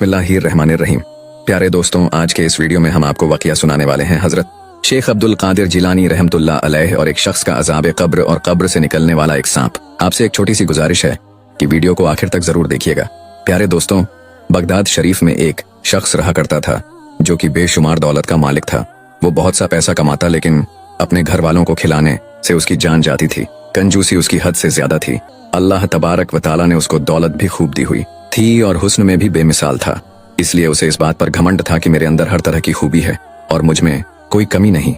बिस्मिल्लाहिर्रहमानिर्रहीम। प्यारे दोस्तों, आज के इस वीडियो में हम आपको वाक़िया सुनाने वाले हैं हज़रत शेख अब्दुल कादिर जिलानी रहमतुल्लाह अलैह और एक शख्स का अज़ाब कब्र और कब्र से निकलने वाला एक सांप। आपसे एक छोटी सी गुजारिश है कि वीडियो को आखिर तक जरूर देखिएगा। प्यारे दोस्तों, बगदाद शरीफ में एक शख्स रहा करता था जो कि बेशुमार दौलत का मालिक था। वो बहुत सा पैसा कमाता, लेकिन अपने घर वालों को खिलाने से उसकी जान जाती थी। कंजूसी उसकी हद से ज्यादा थी। अल्लाह तबारक व तआला ने उसको दौलत भी खूब दी हुई थी और हुस्न में भी बेमिसाल था। इसलिए उसे इस बात पर घमंड था कि मेरे अंदर हर तरह की खूबी है और मुझ में कोई कमी नहीं।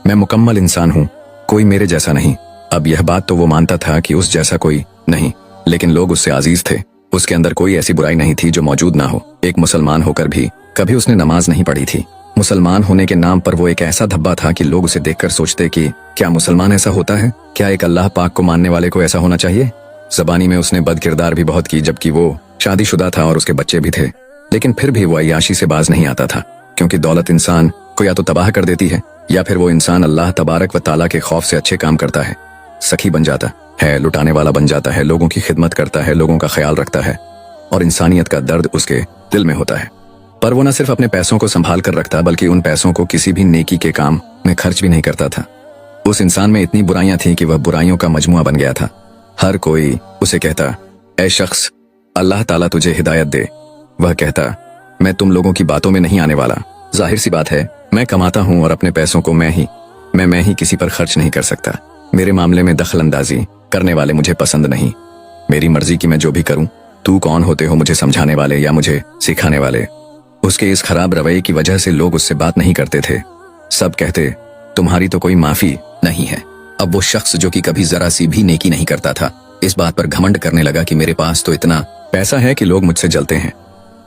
मैं मुकम्मल इंसान हूँ, कोई मेरे जैसा नहीं। अब यह बात तो वो मानता था कि उस जैसा कोई नहीं, लेकिन लोग उससे अजीज थे। उसके अंदर कोई ऐसी बुराई नहीं थी जो मौजूद ना हो। एक मुसलमान होकर भी कभी उसने नमाज नहीं पढ़ी थी। मुसलमान होने के नाम पर वो एक ऐसा धब्बा था कि लोग उसे देखकर सोचते कि क्या मुसलमान ऐसा होता है? क्या एक अल्लाह पाक को मानने वाले को ऐसा होना चाहिए? ज़बानी में उसने बदकिरदार भी बहुत की, जबकि वो शादीशुदा था और उसके बच्चे भी थे। लेकिन फिर भी वो अय्याशी से बाज नहीं आता था, क्योंकि दौलत इंसान को या तो तबाह कर देती है या फिर वो इंसान अल्लाह तबारक व ताला के खौफ से अच्छे काम करता है, सखी बन जाता है, लुटाने वाला बन जाता है, लोगों की खिदमत करता है, लोगों का ख्याल रखता है और इंसानियत का दर्द उसके दिल में होता है। पर वो न सिर्फ अपने पैसों को संभाल कर रखता, बल्कि उन पैसों को किसी भी नेकी के काम में खर्च भी नहीं करता था। उस इंसान में इतनी बुराइयां थीं कि वह बुराइयों का मजमुआ बन गया था। हर कोई उसे कहता, ऐ शख्स, अल्लाह ताला तुझे हिदायत दे। वह कहता, मैं तुम लोगों की बातों में नहीं आने वाला। जाहिर सी बात है, मैं कमाता हूँ और अपने पैसों को मैं ही किसी पर खर्च नहीं कर सकता। मेरे मामले में दखल अंदाजी करने वाले मुझे पसंद नहीं। मेरी मर्जी की मैं जो भी करूँ। तू कौन होते हो मुझे समझाने वाले या मुझे सिखाने वाले? उसके इस खराब रवैये की वजह से लोग उससे बात नहीं करते थे। सब कहते, तुम्हारी तो कोई माफी नहीं है। अब वो शख्स जो कि कभी जरा सी भी नेकी नहीं करता था, इस बात पर घमंड करने लगा कि मेरे पास तो इतना पैसा है कि लोग मुझसे जलते हैं।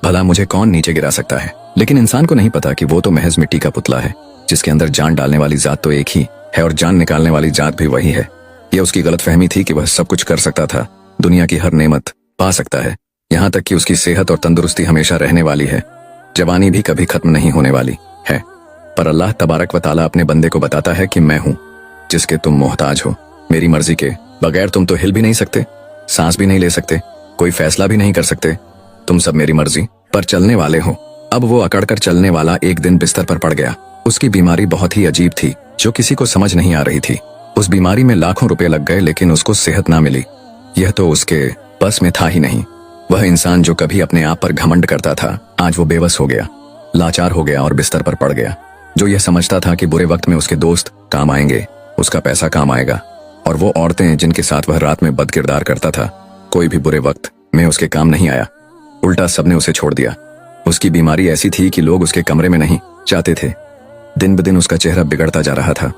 भला मुझे कौन नीचे गिरा सकता है? लेकिन इंसान को नहीं पता कि वो तो महज मिट्टी का पुतला है, जिसके अंदर जान डालने वाली जात तो एक ही है और जान निकालने वाली जात भी वही है। यह उसकी गलत फहमी थी कि वह सब कुछ कर सकता था, दुनिया की हर नेमत पा सकता है, यहाँ तक कि उसकी सेहत और तंदुरुस्ती हमेशा रहने वाली है, जवानी भी कभी खत्म नहीं होने वाली है। पर अल्लाह तबारक व ताला अपने बंदे को बताता है कि मैं हूँ जिसके तुम मोहताज हो। मेरी मर्जी के बगैर तुम तो हिल भी नहीं सकते, सांस भी नहीं ले सकते, कोई फैसला भी नहीं कर सकते। तुम सब मेरी मर्जी पर चलने वाले हो। अब वो अकड़कर चलने वाला एक दिन बिस्तर पर पड़ गया। उसकी बीमारी बहुत ही अजीब थी, जो किसी को समझ नहीं आ रही थी। उस बीमारी में लाखों रुपए लग गए, लेकिन उसको सेहत ना मिली। यह तो उसके बस में था ही नहीं। वह इंसान जो कभी अपने आप पर घमंड करता था, आज वो बेबस हो गया, लाचार हो गया और बिस्तर पर पड़ गया। जो यह समझता था कि बुरे वक्त में उसके दोस्त काम आएंगे, उसका पैसा काम आएगा, और वो औरतें जिनके साथ वह रात में बदकिरदार करता था, कोई भी बुरे वक्त में उसके काम नहीं आया। उल्टा सबने उसे छोड़ दिया। उसकी बीमारी ऐसी थी कि लोग उसके कमरे में नहीं जाते थे। दिन ब दिन उसका चेहरा बिगड़ता जा रहा था,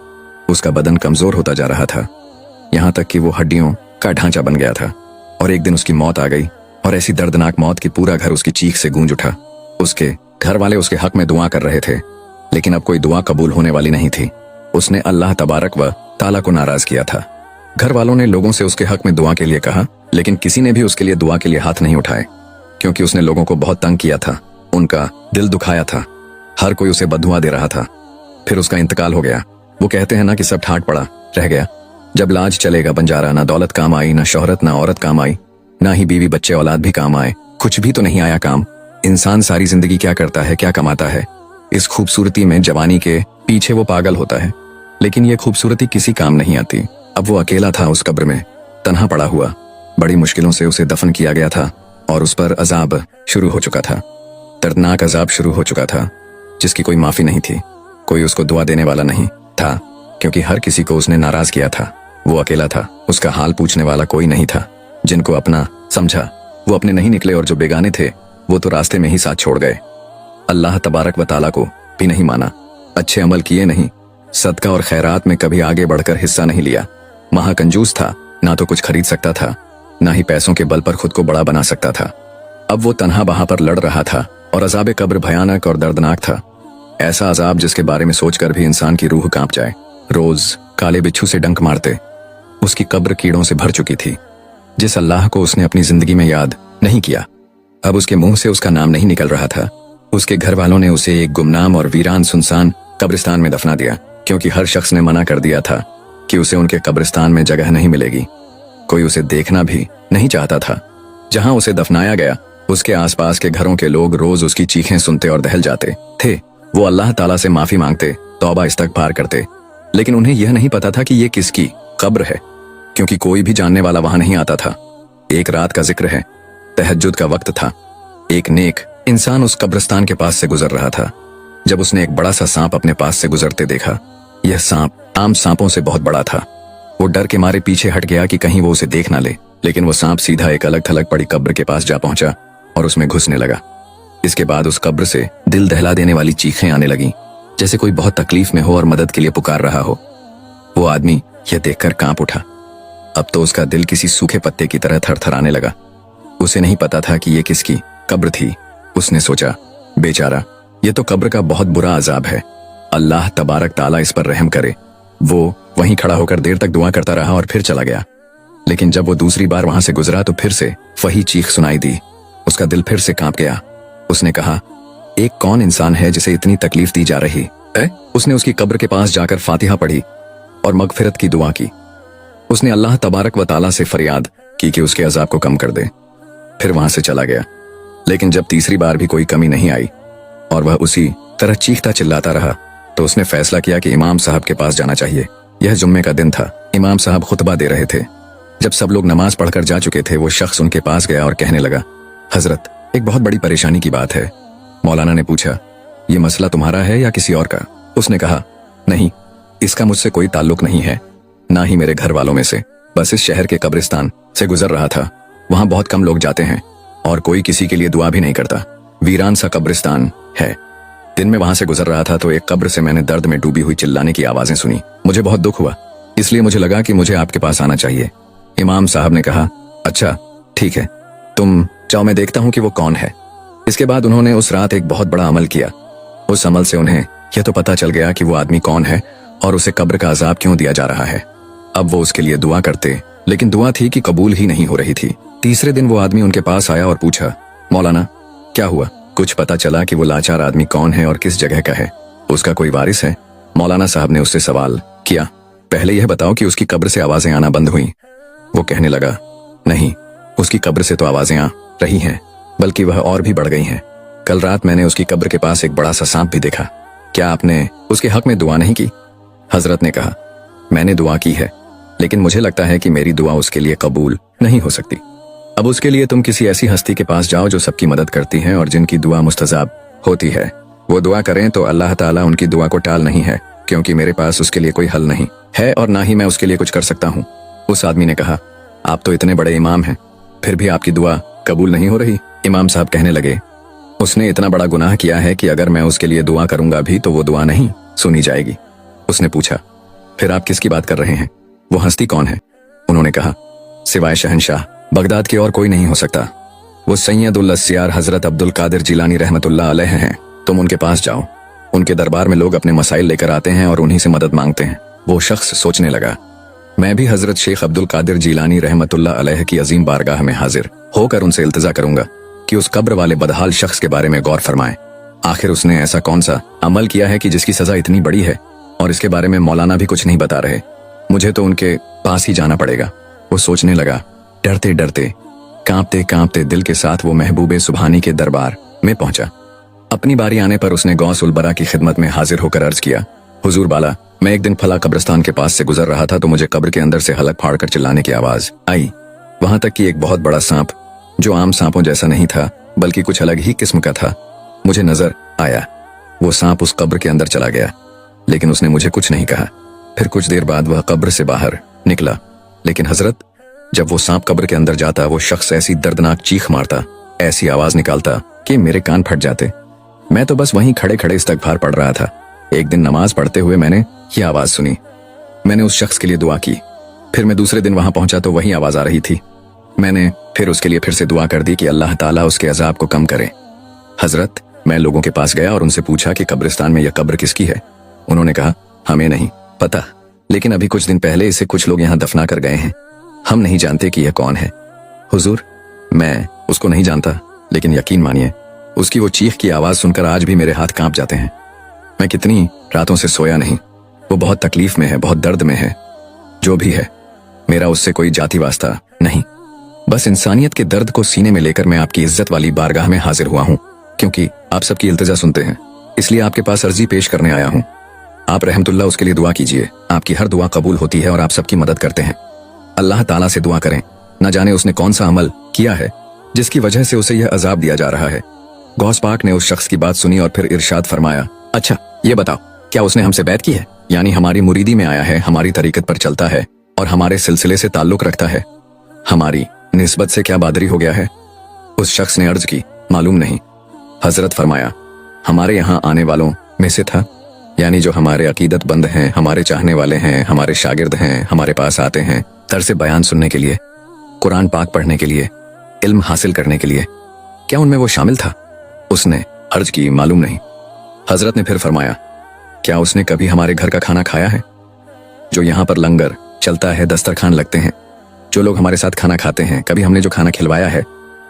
उसका बदन कमजोर होता जा रहा था, यहाँ तक कि वो हड्डियों का ढांचा बन गया था। और एक दिन उसकी मौत आ गई, और ऐसी दर्दनाक मौत कि पूरा घर उसकी चीख से गूंज उठा। उसके घर वाले उसके हक में दुआ कर रहे थे, लेकिन अब कोई दुआ कबूल होने वाली नहीं थी। उसने अल्लाह तबारक व ताला को नाराज किया था। घर वालों ने लोगों से उसके हक में दुआ के लिए कहा, लेकिन किसी ने भी उसके लिए दुआ के लिए हाथ नहीं उठाए, क्योंकि उसने लोगों को बहुत तंग किया था, उनका दिल दुखाया था। हर कोई उसे बददुआ दे रहा था। फिर उसका इंतकाल हो गया। वो कहते हैं ना कि सब ठाट पड़ा रह गया। जब लाज चलेगा बंजारा, ना दौलत काम आई, ना शोहरत, ना औरत काम आई, ना ही बीवी बच्चे औलाद भी काम आए। कुछ भी तो नहीं आया काम। इंसान सारी जिंदगी क्या करता है, क्या कमाता है? इस खूबसूरती में जवानी के पीछे वो पागल होता है, लेकिन ये खूबसूरती किसी काम नहीं आती। अब वो अकेला था उस कब्र में, तन्हा पड़ा हुआ। बड़ी मुश्किलों से उसे दफन किया गया था और उस पर अजाब शुरू हो चुका था। दर्दनाक अजाब शुरू हो चुका था, जिसकी कोई माफी नहीं थी। कोई उसको दुआ देने वाला नहीं था, क्योंकि हर किसी को उसने नाराज किया था। वो अकेला था, उसका हाल पूछने वाला कोई नहीं था। जिनको अपना समझा वो अपने नहीं निकले, और जो बेगाने थे वो तो रास्ते में ही साथ छोड़ गए। अल्लाह तबारक व ताला को भी नहीं माना, अच्छे अमल किए नहीं, सदका और खैरात में कभी आगे बढ़कर हिस्सा नहीं लिया। महाकंजूस था, ना तो कुछ खरीद सकता था, ना ही पैसों के बल पर खुद को बड़ा बना सकता था। अब वो तन्हा बहा पर लड़ रहा था, और अजाब कब्र भयानक और दर्दनाक था। ऐसा अजाब जिसके बारे में सोचकर भी इंसान की रूह कांप जाए। रोज काले बिच्छू से डंक मारते उसकी कब्र कीड़ों से भर चुकी थी। जिस अल्लाह को उसने अपनी जिंदगी में याद नहीं किया, अब उसके मुंह से उसका नाम नहीं निकल रहा था। उसके घर वालों ने उसे एक गुमनाम और वीरान सुनसान कब्रिस्तान में दफना दिया, क्योंकि हर शख्स ने मना कर दिया था कि उसे उनके कब्रिस्तान में जगह नहीं मिलेगी। कोई उसे देखना भी नहीं चाहता था। जहां उसे दफनाया गया उसके आसपास के घरों के लोग रोज उसकी चीखें सुनते और दहल जाते थे। वो अल्लाह ताला से माफी मांगते, तौबा इस्तगफार करते, लेकिन उन्हें यह नहीं पता था कि ये किसकी कब्र है, क्योंकि कोई भी जानने वाला वहां नहीं आता था। एक रात का जिक्र है, तहज्जुद का वक्त था। एक नेक इंसान उस कब्रिस्तान के पास से गुजर रहा था जब उसने एक बड़ा सा सांप अपने पास से गुजरते देखा। यह सांप आम सांपों से बहुत बड़ा था। वो डर के मारे पीछे हट गया कि कहीं वो उसे देख ना ले, लेकिन वो सांप सीधा एक अलग थलग पड़ी कब्र के पास जा पहुंचा और उसमें घुसने लगा। इसके बाद उस कब्र से दिल दहला देने वाली चीखें आने लगीं, जैसे कोई बहुत तकलीफ में हो और मदद के लिए पुकार रहा हो। वो आदमी यह देखकर कांप उठा। अब तो उसका दिल किसी सूखे पत्ते की तरह थरथराने लगा। उसे नहीं पता था कि यह किसकी कब्र थी। उसने सोचा, बेचारा, ये तो कब्र का बहुत बुरा अजाब है, अल्लाह तबारक ताला इस पर रहम करे। वो वहीं खड़ा होकर देर तक दुआ करता रहा और फिर चला गया। लेकिन जब वो दूसरी बार वहां से गुजरा तो फिर से वही चीख सुनाई दी। उसका दिल फिर से कांप गया। उसने कहा, एक कौन इंसान है जिसे इतनी तकलीफ दी जा रही है? उसने उसकी कब्र के पास जाकर फातिहा पढ़ी और मगफिरत की दुआ की। उसने अल्लाह तबारक व ताला से फरियाद की कि उसके अजाब को कम कर दे। फिर वहां से चला गया। लेकिन जब तीसरी बार भी कोई कमी नहीं आई और वह उसी तरह चीखता चिल्लाता रहा, तो उसने फैसला किया कि इमाम साहब के पास जाना चाहिए। यह जुम्मे का दिन था। इमाम साहब खुतबा दे रहे थे। जब सब लोग नमाज पढ़कर जा चुके थे, वो शख्स उनके पास गया और कहने लगा, हजरत, एक बहुत बड़ी परेशानी की बात है। मौलाना ने पूछा, ये मसला तुम्हारा है या किसी और का? उसने कहा, नहीं, इसका मुझसे कोई ताल्लुक नहीं है, ना ही मेरे घर वालों में से। बस इस शहर के कब्रिस्तान से गुजर रहा था। वहां बहुत कम लोग जाते हैं और कोई किसी के लिए दुआ भी नहीं करता। वीरान सा कब्रिस्तान है। दिन में वहां से गुजर रहा था तो एक कब्र से मैंने दर्द में डूबी हुई चिल्लाने की आवाजें सुनी। मुझे बहुत दुख हुआ, इसलिए मुझे लगा कि मुझे आपके पास आना चाहिए। इमाम साहब ने कहा, अच्छा ठीक है, तुम जाओ, मैं देखता हूं कि वो कौन है। इसके बाद उन्होंने उस रात एक बहुत बड़ा अमल किया। उस अमल से उन्हें यह तो पता चल गया कि वो आदमी कौन है और उसे कब्र का अजाब क्यों दिया जा रहा है। अब वो उसके लिए दुआ करते, लेकिन दुआ थी कि कबूल ही नहीं हो रही थी। तीसरे दिन वो आदमी उनके पास आया और पूछा, मौलाना क्या हुआ? कुछ पता चला कि वो लाचार आदमी कौन है और किस जगह का है? उसका कोई वारिस है? मौलाना साहब ने उससे सवाल किया, पहले यह बताओ कि उसकी कब्र से आवाजें आना बंद हुई। वो कहने लगा, नहीं, उसकी कब्र से तो आवाजें आ रही हैं, बल्कि वह और भी बढ़ गई हैं। कल रात मैंने उसकी कब्र के पास एक बड़ा सा सांप भी देखा। क्या आपने उसके हक में दुआ नहीं की? हजरत ने कहा, मैंने दुआ की है, लेकिन मुझे लगता है कि मेरी दुआ उसके लिए कबूल नहीं हो सकती। अब उसके लिए तुम किसी ऐसी हस्ती के पास जाओ जो सबकी मदद करती है और जिनकी दुआ मुस्तजाब होती है। वो दुआ करें तो अल्लाह ताला उनकी दुआ को टाल नहीं है, क्योंकि मेरे पास उसके लिए कोई हल नहीं है और ना ही मैं उसके लिए कुछ कर सकता हूँ। उस आदमी ने कहा, आप तो इतने बड़े इमाम हैं, फिर भी आपकी दुआ कबूल नहीं हो रही? इमाम साहब कहने लगे, उसने इतना बड़ा गुनाह किया है कि अगर मैं उसके लिए दुआ करूंगा भी तो वो दुआ नहीं सुनी जाएगी। उसने पूछा, फिर आप किसकी बात कर रहे हैं? वो हस्ती कौन है? उन्होंने कहा, सिवाय शहंशाह बगदाद के और कोई नहीं हो सकता। वो सैयदुल अस्सियार हजरत अब्दुल कादिर जिलानी रहमतुल्लाह अलैह हैं। तुम उनके पास जाओ। उनके दरबार में लोग अपने मसाइल लेकर आते हैं और उन्हीं से मदद मांगते हैं। वो शख्स सोचने लगा, मैं भी हजरत शेख अब्दुल कादिर जिलानी रहमतुल्लाह अलैह की अजीम बारगाह में हाजिर होकर उनसे इल्तिजा करूंगा कि उस कब्र वाले बदहाल शख्स के बारे में गौर फरमाएं। आखिर उसने ऐसा कौन सा अमल किया है कि जिसकी सजा इतनी बड़ी है और इसके बारे में मौलाना भी कुछ नहीं बता रहे। मुझे तो उनके पास ही जाना पड़ेगा। वो सोचने लगा। डरते डरते, कांपते कांपते दिल के साथ वो महबूबे सुबहानी के दरबार में पहुंचा। अपनी बारी आने पर उसने गौस उल बरा की खिदमत में हाजिर होकर अर्ज किया, हुजूर बाला, मैं एक दिन फला कब्रिस्तान के पास से गुजर रहा था तो मुझे कब्र के अंदर से हलक फाड़ कर चिल्लाने की आवाज आई। वहां तक कि एक बहुत बड़ा सांप, जो आम सांपों जैसा नहीं था बल्कि कुछ अलग ही किस्म का था, मुझे नजर आया। वो सांप उस कब्र के अंदर चला गया, लेकिन उसने मुझे कुछ नहीं कहा। फिर कुछ देर बाद वह कब्र से बाहर निकला। लेकिन हजरत, जब वो सांप कब्र के अंदर जाता, वो शख्स ऐसी दर्दनाक चीख मारता, ऐसी आवाज निकालता कि मेरे कान फट जाते। मैं तो बस वहीं खड़े खड़े इस्तगफार पढ़ रहा था। एक दिन नमाज पढ़ते हुए मैंने ये आवाज सुनी। मैंने उस शख्स के लिए दुआ की। फिर मैं दूसरे दिन वहां पहुंचा तो वही आवाज आ रही थी। मैंने फिर उसके लिए फिर से दुआ कर दी कि अल्लाह ताला उसके अजाब को कम करे। हजरत, मैं लोगों के पास गया और उनसे पूछा कि कब्रिस्तान में यह कब्र किसकी है। उन्होंने कहा, हमें नहीं पता, लेकिन अभी कुछ दिन पहले इसे कुछ लोग यहाँ दफना कर गए हैं। हम नहीं जानते कि यह कौन है। हुजूर, मैं उसको नहीं जानता, लेकिन यकीन मानिए, उसकी वो चीख की आवाज सुनकर आज भी मेरे हाथ कांप जाते हैं। मैं कितनी रातों से सोया नहीं। वो बहुत तकलीफ में है, बहुत दर्द में है। जो भी है, मेरा उससे कोई जाति वास्ता नहीं। बस इंसानियत के दर्द को सीने में लेकर मैं आपकी इज्जत वाली बारगाह में हाजिर हुआ हूँ, क्योंकि आप सबकी इल्तिजा सुनते हैं, इसलिए आपके पास अर्जी पेश करने आया हूँ। आप रहमतुल्लाह उसके लिए दुआ कीजिए। आपकी हर दुआ कबूल होती है और आप सबकी मदद करते हैं। अल्लाह ताला से दुआ करें, न जाने उसने कौन सा अमल किया है जिसकी वजह से उसे यह अजाब दिया जा रहा है। गौस पाक ने उस शख्स की बात सुनी और फिर इरशाद फरमाया, अच्छा ये बताओ, क्या उसने हमसे बैत की है, यानी हमारी मुरीदी में आया है, हमारी तरीकत पर चलता है और हमारे सिलसिले से ताल्लुक रखता है? हमारी निस्बत से क्या बादरी हो गया है? उस शख्स ने अर्ज की, मालूम नहीं। हजरत फरमाया, हमारे यहाँ आने वालों में से था, यानी जो हमारे अकीदत बंद हैं, हमारे चाहने वाले हैं, हमारे शागिर्द हैं, हमारे पास आते हैं तरस बयान सुनने के लिए, कुरान पाक पढ़ने के लिए, इल्म हासिल करने के लिए। क्या उनमें वो शामिल था? उसने अर्ज की, मालूम नहीं। हजरत ने फिर फरमाया, क्या उसने कभी हमारे घर का खाना खाया है? जो यहाँ पर लंगर चलता है, दस्तरखान लगते हैं, जो लोग हमारे साथ खाना खाते हैं, कभी हमने जो खाना खिलवाया है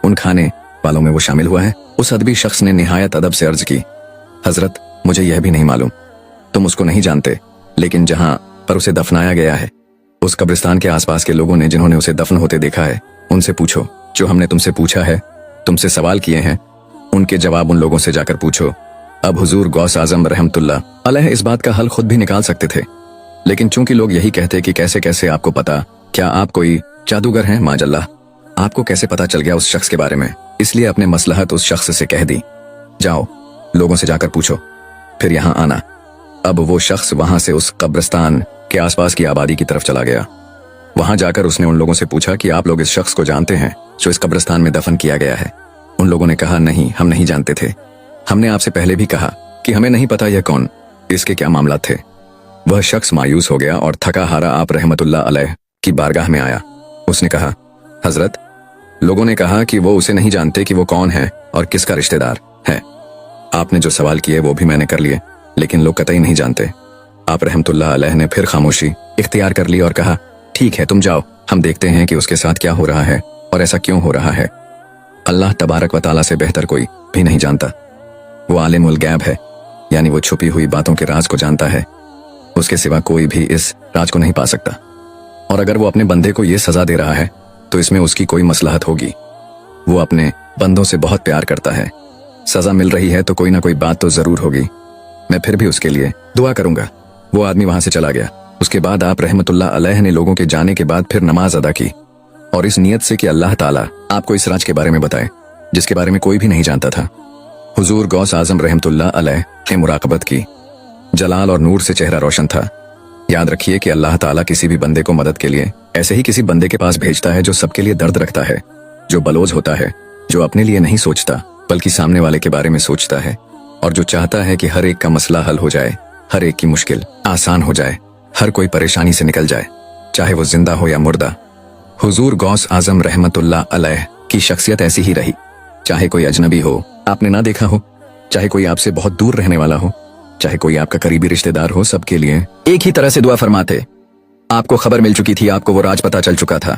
उन खाने वालों में वो शामिल हुआ है? उस अदबी शख्स ने निहायत अदब से अर्ज की, हजरत मुझे यह भी नहीं मालूम, तुम उसको नहीं जानते, लेकिन जहां पर उसे दफनाया गया है उस कब्रिस्तान के आसपास के लोगों ने जिन्होंने उसे दफन होते देखा है उनसे पूछो। जो हमने तुमसे पूछा है, तुमसे सवाल किए हैं, उनके जवाब उन लोगों से जाकर पूछो। अब हुजूर गौस आजम रहमतुल्लाह अलैह इस बात का हल खुद भी निकाल सकते थे, लेकिन चूंकि लोग यही कहते कि कैसे कैसे आपको पता, क्या आप कोई जादूगर हैं? माजल्लाह, आपको कैसे पता चल गया उस शख्स के बारे में? इसलिए अपने मसलहत उस शख्स से कह दी, जाओ लोगों से जाकर पूछो, फिर यहाँ आना। अब वो शख्स वहां से उस कब्रिस्तान के आसपास की आबादी की तरफ चला गया। वहां जाकर उसने उन लोगों से पूछा कि आप लोग इस शख्स को जानते हैं जो इस कब्रिस्तान में दफन किया गया है? उन लोगों ने कहा, नहीं, हम नहीं जानते थे, हमने आपसे पहले भी कहा कि हमें नहीं पता यह कौन, इसके क्या मामला थे। वह शख्स मायूस हो गया और थका हारा आप रहमतुल्लाह अलैह की बारगाह में आया। उसने कहा, हजरत, लोगों ने कहा कि वो उसे नहीं जानते कि वो कौन है और किसका रिश्तेदार है। आपने जो सवाल किए वो भी मैंने कर लिए, लेकिन लोग कतई नहीं जानते। आप रहमतुल्लाह अलैह ने फिर खामोशी इख्तियार कर ली और कहा, ठीक है, तुम जाओ, हम देखते हैं कि उसके साथ क्या हो रहा है और ऐसा क्यों हो रहा है। अल्लाह तबारक व ताला से बेहतर कोई भी नहीं जानता। वो आलिमुल गैब है, यानी वो छुपी हुई बातों के राज को जानता है। उसके सिवा कोई भी इस राज को नहीं पा सकता, और अगर वो अपने बंदे को ये सजा दे रहा है तो इसमें उसकी कोई मसलहत होगी। वो अपने बंदों से बहुत प्यार करता है, सजा मिल रही है तो कोई ना कोई बात तो जरूर होगी। मैं फिर भी उसके लिए दुआ करूंगा। वो आदमी वहां से चला गया। उसके बाद आप रहमतुल्लाह अलैह ने लोगों के जाने के बाद फिर नमाज अदा की, और इस नियत से कि अल्लाह ताला आपको इस राज के बारे में बताए जिसके बारे में कोई भी नहीं जानता था। हुजूर गौस आजम रहमतुल्लाह अलैह ने मुराकबत की। जलाल और नूर से चेहरा रोशन था। याद रखिए कि अल्लाह ताला किसी भी बंदे को मदद के लिए ऐसे ही किसी बंदे के पास भेजता है जो सबके लिए दर्द रखता है, जो बलोज होता है, जो अपने लिए नहीं सोचता बल्कि सामने वाले के बारे में सोचता है, और जो चाहता है कि हर एक का मसला हल हो जाए, हर एक की मुश्किल आसान हो जाए, हर कोई परेशानी से निकल जाए, चाहे वो जिंदा हो या मुर्दा। हुजूर गौस आजम रहमतुल्लाह अलैह की शख्सियत ऐसी ही रही। चाहे कोई अजनबी हो, आपने ना देखा हो, चाहे कोई आपसे बहुत दूर रहने वाला हो, चाहे कोई आपका करीबी रिश्तेदार हो, सबके लिए एक ही तरह से दुआ फरमाते। आपको खबर मिल चुकी थी, आपको वो राज पता चल चुका था।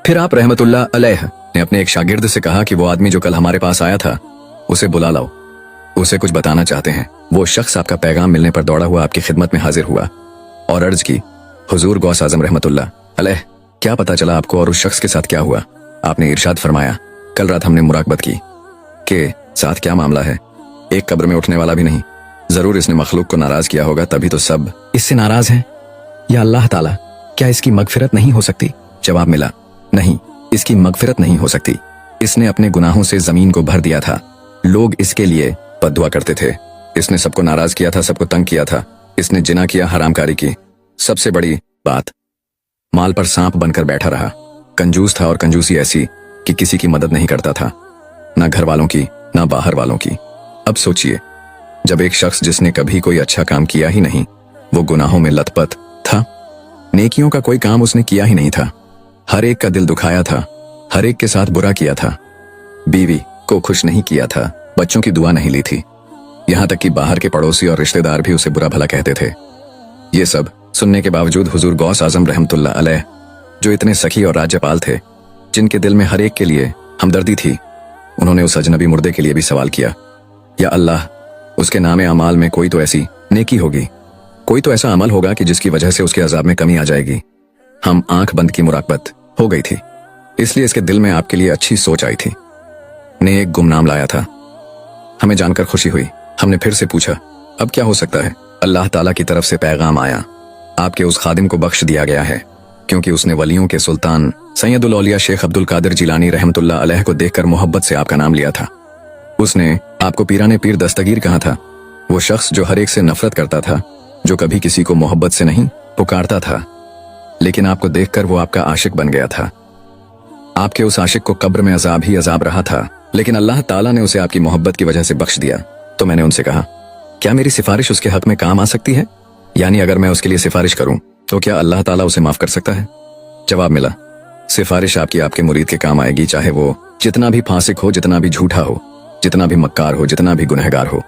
फिर आप रहमतुल्लाह अलैह ने अपने एक शागिर्द से कहा कि वो आदमी जो कल हमारे पास आया था उसे बुला लाओ, उसे कुछ बताना चाहते हैं। वो शख्स आपका पैगाम मिलने पर दौड़ा हुआ आपकी खिदमत में हाजिर हुआ और अर्ज की, हुजूर गौस आजम रहमतुल्लाह अलैह, क्या पता चला आपको और उस शख्स के साथ क्या हुआ? आपने इरशाद फरमाया, कल रात हमने मुराकबत की के साथ क्या मामला है? एक कब्र में उठने वाला भी नहीं, जरूर इसने मखलूक को नाराज किया होगा, तभी तो सब इससे नाराज हैं। या अल्लाह ताला, क्या इसकी मगफिरत नहीं हो सकती? जवाब मिला, नहीं, इसकी मगफिरत नहीं हो सकती। इसने अपने गुनाहों से जमीन को भर दिया था। लोग इसके लिए बद्दुआ करते थे। इसने सबको नाराज किया था, सबको तंग किया था। इसने जिना किया, हरामकारी की। सबसे बड़ी बात, माल पर सांप बनकर बैठा रहा। कंजूस था, और कंजूसी ऐसी कि किसी की मदद नहीं करता था, ना घर वालों की, ना बाहर वालों की। अब सोचिए, जब एक शख्स जिसने कभी कोई अच्छा काम किया ही नहीं, वो गुनाहों में लथपथ था, नेकियों का कोई काम उसने किया ही नहीं था, हर एक का दिल दुखाया था, हर एक के साथ बुरा किया था, बीवी को खुश नहीं किया था, बच्चों की दुआ नहीं ली थी, यहाँ तक कि बाहर के पड़ोसी और रिश्तेदार भी उसे बुरा भला कहते थे। ये सब सुनने के बावजूद हुजूर गौस आजम रहमतुल्लाह अलैह, जो इतने सखी और राज्यपाल थे, जिनके दिल में हर एक के लिए हमदर्दी थी, उन्होंने उस अजनबी मुर्दे के लिए भी सवाल किया, या अल्लाह, उसके नामे अमाल में कोई तो ऐसी नेकी होगी, कोई तो ऐसा अमल होगा कि जिसकी वजह से उसके अजाब में कमी आ जाएगी। हम आंख बंद की मुराकबत हो गई थी। इसलिए इसके दिल में आपके लिए अच्छी सोच आई थी। ने एक गुमनाम लाया था। हमें जानकर खुशी हुई। हमने फिर से पूछा, अब क्या हो सकता है? अल्लाह ताला की तरफ से पैगाम आया, आपके उस खादिम को बख्श दिया गया है, क्योंकि उसने वलियों के सुल्तान सैयदुल औलिया शेख अब्दुल कादिर जिलानी रहमतुल्लाह अलैह को देखकर मोहब्बत से आपका नाम लिया था। उसने आपको पीराने पीर दस्तगीर कहा था, वो शख्स जो हर एक से नफरत करता था, जो कभी किसी को मोहब्बत से नहीं पुकारता था, लेकिन आपको देखकर वो आपका आशिक बन गया था। आपके उस आशिक को कब्र में अजाब ही अजाब रहा था, लेकिन अल्लाह ताला ने उसे आपकी मोहब्बत की वजह से बख्श दिया। तो मैंने उनसे कहा, क्या मेरी सिफारिश उसके हक में काम आ सकती है? यानी अगर मैं उसके लिए सिफारिश करूं तो क्या अल्लाह ताला उसे माफ कर सकता है? जवाब मिला, सिफारिश आपकी आपके मुरीद के काम आएगी, चाहे वो जितना भी फासिक हो, जितना भी झूठा हो, जितना भी मक्कार हो, जितना भी गुनहगार हो।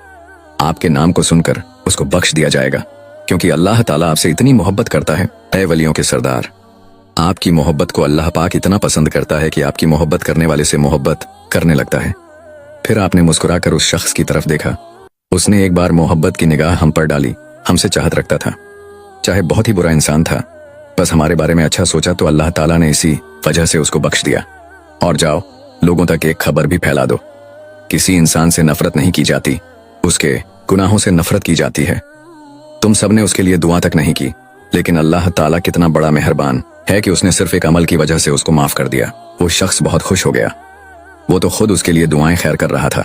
आपके नाम को सुनकर उसको बख्श दिया जाएगा, क्योंकि अल्लाह ताला आपसे इतनी मोहब्बत करता है। ऐ वलियों के सरदार, आपकी मोहब्बत को अल्लाह पाक इतना पसंद करता है कि आपकी मोहब्बत करने वाले से मोहब्बत करने लगता है। फिर आपने मुस्कुराकर उस शख्स की तरफ देखा। उसने एक बार मोहब्बत की निगाह हम पर डाली। हमसे चाहत रखता था, चाहे बहुत ही बुरा इंसान था, बस हमारे बारे में अच्छा सोचा तो अल्लाह ताला ने इसी वजह से उसको बख्श दिया। और जाओ, लोगों तक एक खबर भी फैला दो, किसी इंसान से नफरत नहीं की जाती, उसके गुनाहों से नफरत की जाती है। तुम सबने उसके लिए दुआ तक नहीं की, लेकिन अल्लाह ताला कितना बड़ा मेहरबान है कि उसने सिर्फ एक अमल की वजह से उसको माफ कर दिया। वो शख्स बहुत खुश हो गया। वो तो खुद उसके लिए दुआएं खैर कर रहा था।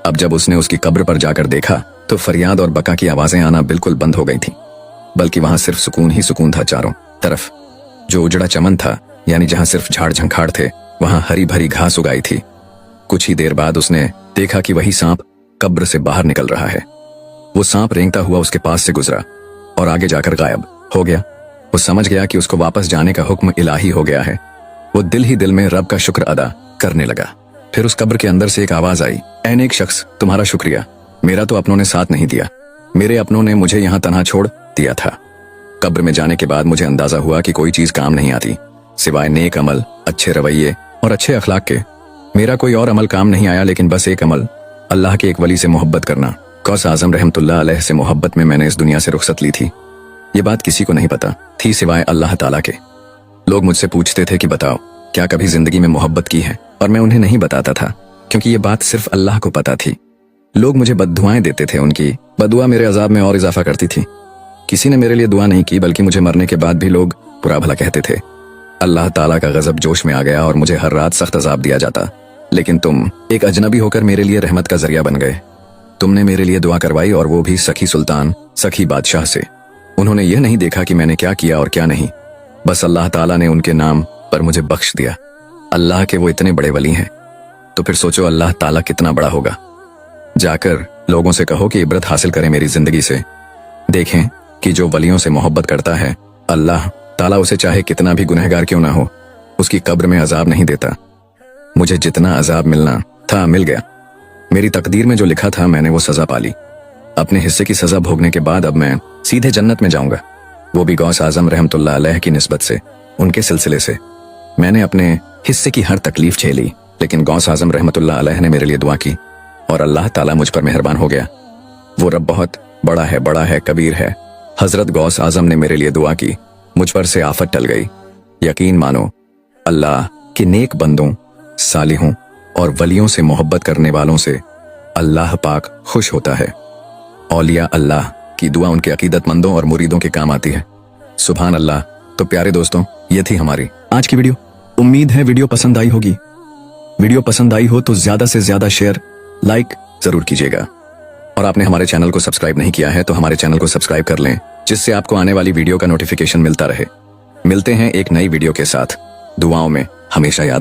अब जब उसने उसकी कब्र पर जाकर देखा तो फरियाद और बका की आवाजें आना बिल्कुल बंद हो गई थीं, बल्कि वहां सिर्फ सुकून ही सुकून था। चारों तरफ जो उजड़ा चमन था, यानी जहां सिर्फ झाड़ झंखाड़ थे, वहां हरी भरी घास उगाई थी। कुछ ही देर बाद उसने देखा कि वही सांप कब्र से बाहर निकल रहा है। वो सांप रेंगता हुआ उसके पास से गुजरा और आगे जाकर गायब हो गया। वो समझ गया कि उसको वापस जाने का हुक्म इलाही हो गया है। वो दिल ही दिल में रब का शुक्र अदा करने लगा। फिर उस कब्र के अंदर से एक आवाज आई, ऐ नेक शख्स, तुम्हारा शुक्रिया, मेरा तो अपनों ने साथ नहीं दिया, मेरे अपनों ने मुझे यहाँ तन्हा छोड़ दिया था। कब्र में जाने के बाद मुझे अंदाजा हुआ कि कोई चीज काम नहीं आती सिवाय नेक अमल, अच्छे रवैये और अच्छे अखलाक के। मेरा कोई और अमल काम नहीं आया, लेकिन बस एक अमल, अल्लाह के एक वली से मोहब्बत करना। गौस आजम रहमतुल्लाह अलैह से मोहब्बत में मैंने इस दुनिया से रुखसत ली थी। ये बात किसी को नहीं पता थी सिवाय अल्लाह ताला के। लोग मुझसे पूछते थे कि बताओ, क्या कभी जिंदगी में मोहब्बत की है? और मैं उन्हें नहीं बताता था, क्योंकि ये बात सिर्फ अल्लाह को पता थी। लोग मुझे बद्दुआएं देते थे, उनकी बद्दुआ मेरे अजाब में और इजाफा करती थी। किसी ने मेरे लिए दुआ नहीं की, बल्कि मुझे मरने के बाद भी लोग बुरा भला कहते थे। अल्लाह ताला का गजब जोश में आ गया और मुझे हर रात सख्त अजाब दिया जाता। लेकिन तुम एक अजनबी होकर मेरे लिए रहमत का जरिया बन गए। तुमने मेरे लिए दुआ करवाई, और वो भी सखी सुल्तान, सखी बादशाह से। उन्होंने यह नहीं देखा कि मैंने क्या किया और क्या नहीं, बस अल्लाह ताला ने उनके नाम पर मुझे बख्श दिया। अल्लाह के वो इतने बड़े वली हैं, तो फिर सोचो अल्लाह ताला कितना बड़ा होगा। जाकर लोगों से कहो कि इबरत हासिल करें मेरी जिंदगी से। देखें कि जो वलियों से मोहब्बत करता है, अल्लाह ताला उसे चाहे कितना भी गुनहगार क्यों ना हो, उसकी कब्र में अजाब नहीं देता। मुझे जितना अजाब मिलना था मिल गया। मेरी तकदीर में जो लिखा था मैंने वो सजा पाली। अपने हिस्से की सजा भोगने के बाद अब मैं सीधे जन्नत में जाऊंगा, वो भी गौस आजम रहमतुल्लाह अलैह की निस्बत से, उनके सिलसिले से। मैंने अपने हिस्से की हर तकलीफ झेली, लेकिन गौस आजम रहमतुल्लाह अलैह ने मेरे लिए दुआ की और अल्लाह ताला मुझ पर मेहरबान हो गया। वो रब बहुत बड़ा है, कबीर है। हजरत गौस आजम ने मेरे लिए दुआ की, मुझ पर से आफत टल गई। यकीन मानो, अल्लाह के नेक बंदों, सालिहों और वलियों से मोहब्बत करने वालों से अल्लाह पाक खुश होता है। औलिया अल्लाह की दुआ उनके अकीदतमंदों और मुरीदों के काम आती है। सुभान अल्लाह। तो प्यारे दोस्तों, ये थी हमारी आज की वीडियो। उम्मीद है वीडियो पसंद आई होगी। वीडियो पसंद आई हो तो ज्यादा से ज्यादा शेयर, लाइक जरूर कीजिएगा। और आपने हमारे चैनल को सब्सक्राइब नहीं किया है तो हमारे चैनल को सब्सक्राइब कर लें, जिससे आपको आने वाली वीडियो का नोटिफिकेशन मिलता रहे। मिलते हैं एक नई वीडियो के साथ। दुआओं में हमेशा याद